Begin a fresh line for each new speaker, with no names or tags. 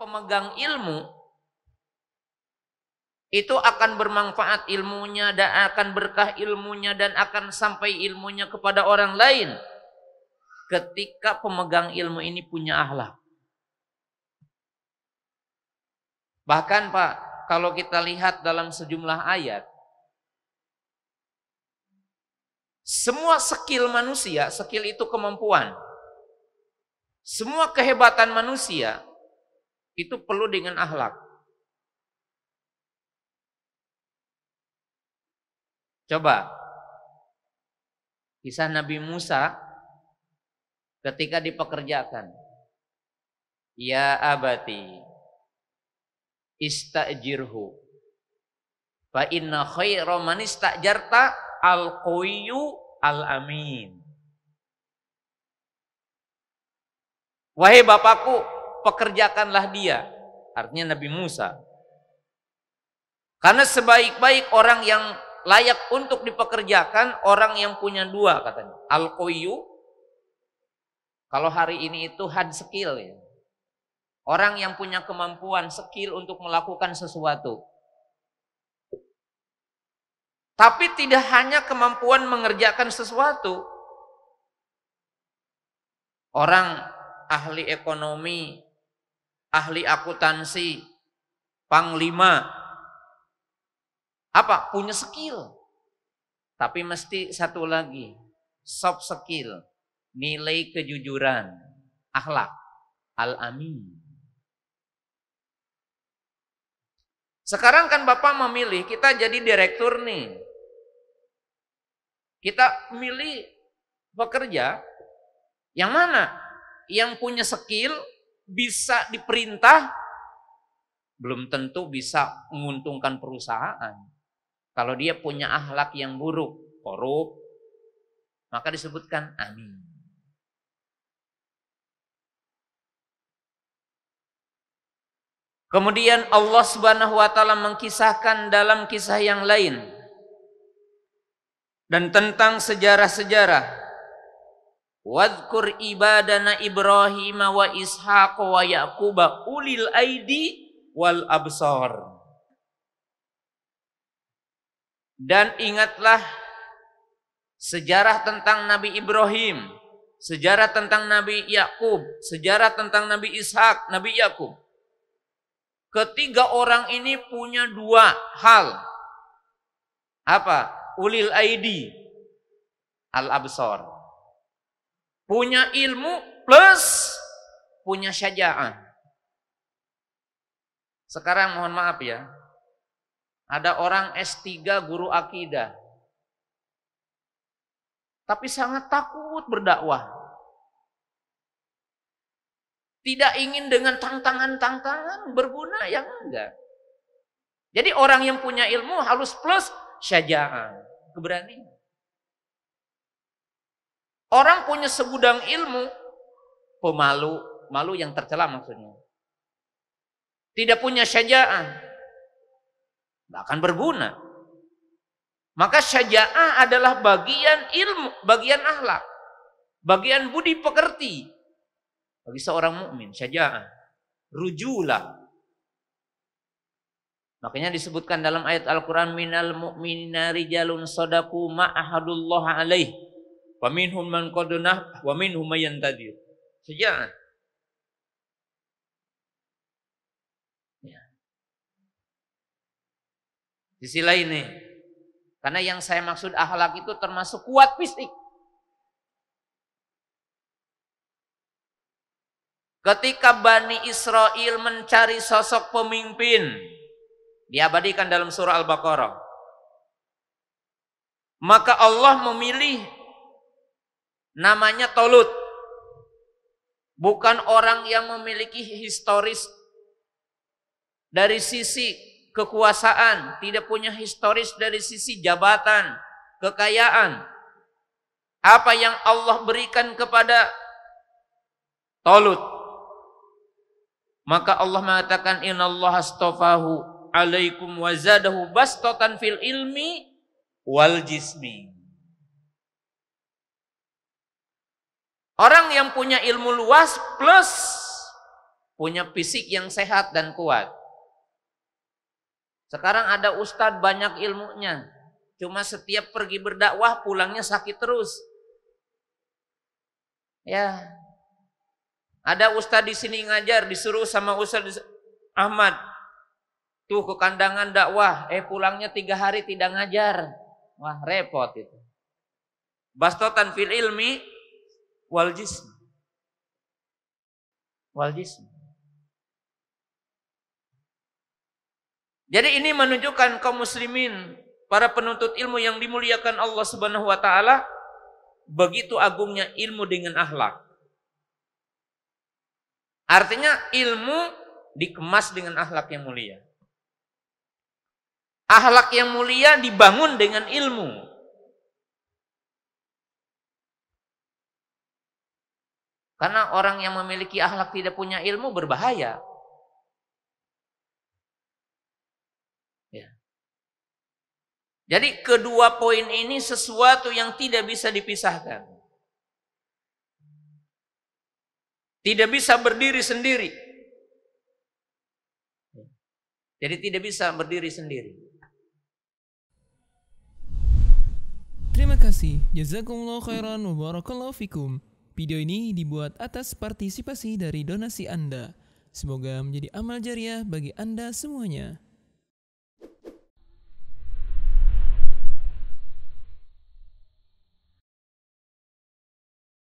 pemegang ilmu itu akan bermanfaat ilmunya dan akan berkah ilmunya dan akan sampai ilmunya kepada orang lain ketika pemegang ilmu ini punya akhlak. Bahkan Pak, kalau kita lihat dalam sejumlah ayat, semua skill manusia, skill itu kemampuan. Semua kehebatan manusia itu perlu dengan akhlak. Coba kisah Nabi Musa ketika dipekerjakan. Ya abati istajirhu fa inna khaira man istajarta al-qawiyyu al-amin. Wahai bapakku, pekerjakanlah dia. Artinya Nabi Musa. Karena sebaik-baik orang yang layak untuk dipekerjakan orang yang punya dua katanya. Al-qawiyyu, kalau hari ini itu hard skill ya. Orang yang punya kemampuan skill untuk melakukan sesuatu. Tapi tidak hanya kemampuan mengerjakan sesuatu. Orang ahli ekonomi, ahli akuntansi, panglima, apa? Punya skill. Tapi mesti satu lagi, soft skill, nilai kejujuran, akhlak, al-amin. Sekarang kan Bapak memilih, kita jadi direktur nih. Kita milih pekerja yang mana? Yang punya skill, bisa diperintah, belum tentu bisa menguntungkan perusahaan. Kalau dia punya akhlak yang buruk, korup, maka disebutkan amin. Kemudian Allah Subhanahu wa taala mengkisahkan dalam kisah yang lain dan tentang sejarah-sejarah. Wadhkur ibadana Ibrahim wa Ishaq wa Yaqub ulil aidi wal absar. Dan ingatlah sejarah tentang Nabi Ibrahim, sejarah tentang Nabi Yakub, sejarah tentang Nabi Ishak, Nabi Yakub. Ketiga orang ini punya dua hal. Apa? Ulil aidi, al-absar. Punya ilmu plus punya syaja'ah. Sekarang mohon maaf ya, ada orang S3 guru akidah, tapi sangat takut berdakwah. Tidak ingin dengan tantangan-tantangan berguna, yang enggak. Jadi orang yang punya ilmu harus plus syaja'ah, keberanian. Orang punya segudang ilmu, pemalu, malu yang tercela maksudnya. Tidak punya syaja'ah, tidak akan berguna. Maka syaja'ah adalah bagian ilmu, bagian akhlak, bagian budi pekerti bagi seorang mukmin. Syaja'ah, rujulah. Makanya disebutkan dalam ayat Al-Quran, minal mu'minina rijalun sadaku ma'ahadullah alaih wa minhum man qadunah wa minhum man yantadir. Syaja'ah. Di sisi lain nih, karena yang saya maksud akhlak itu termasuk kuat fisik. Ketika Bani Israel mencari sosok pemimpin, diabadikan dalam surah Al-Baqarah, maka Allah memilih namanya Tolut. Bukan orang yang memiliki historis dari sisi kekuasaan, tidak punya historis dari sisi jabatan, kekayaan. Apa yang Allah berikan kepada Tolut? Maka Allah mengatakan innallaha astafahu alaikum wa zadahu bastatan fil ilmi wal jismi. Orang yang punya ilmu luas plus punya fisik yang sehat dan kuat. Sekarang ada ustadz banyak ilmunya, cuma setiap pergi berdakwah pulangnya sakit terus. Ya, ada ustadz di sini ngajar, disuruh sama ustadz Ahmad, tuh ke kandangan dakwah, pulangnya 3 hari tidak ngajar. Wah, repot itu. Bastotan fil ilmi wal jism. Wal jism. Jadi ini menunjukkan kaum muslimin, para penuntut ilmu yang dimuliakan Allah Subhanahu wa taala, begitu agungnya ilmu dengan akhlak. Artinya ilmu dikemas dengan akhlak yang mulia. Akhlak yang mulia dibangun dengan ilmu. Karena orang yang memiliki akhlak tidak punya ilmu berbahaya. Ya. Jadi kedua poin ini sesuatu yang tidak bisa dipisahkan. Tidak bisa berdiri sendiri. Jadi tidak bisa berdiri sendiri.
Terima kasih. Jazakumullah khairan wa barakallahu fikum. Video ini dibuat atas partisipasi dari donasi Anda. Semoga menjadi amal jariah bagi Anda semuanya.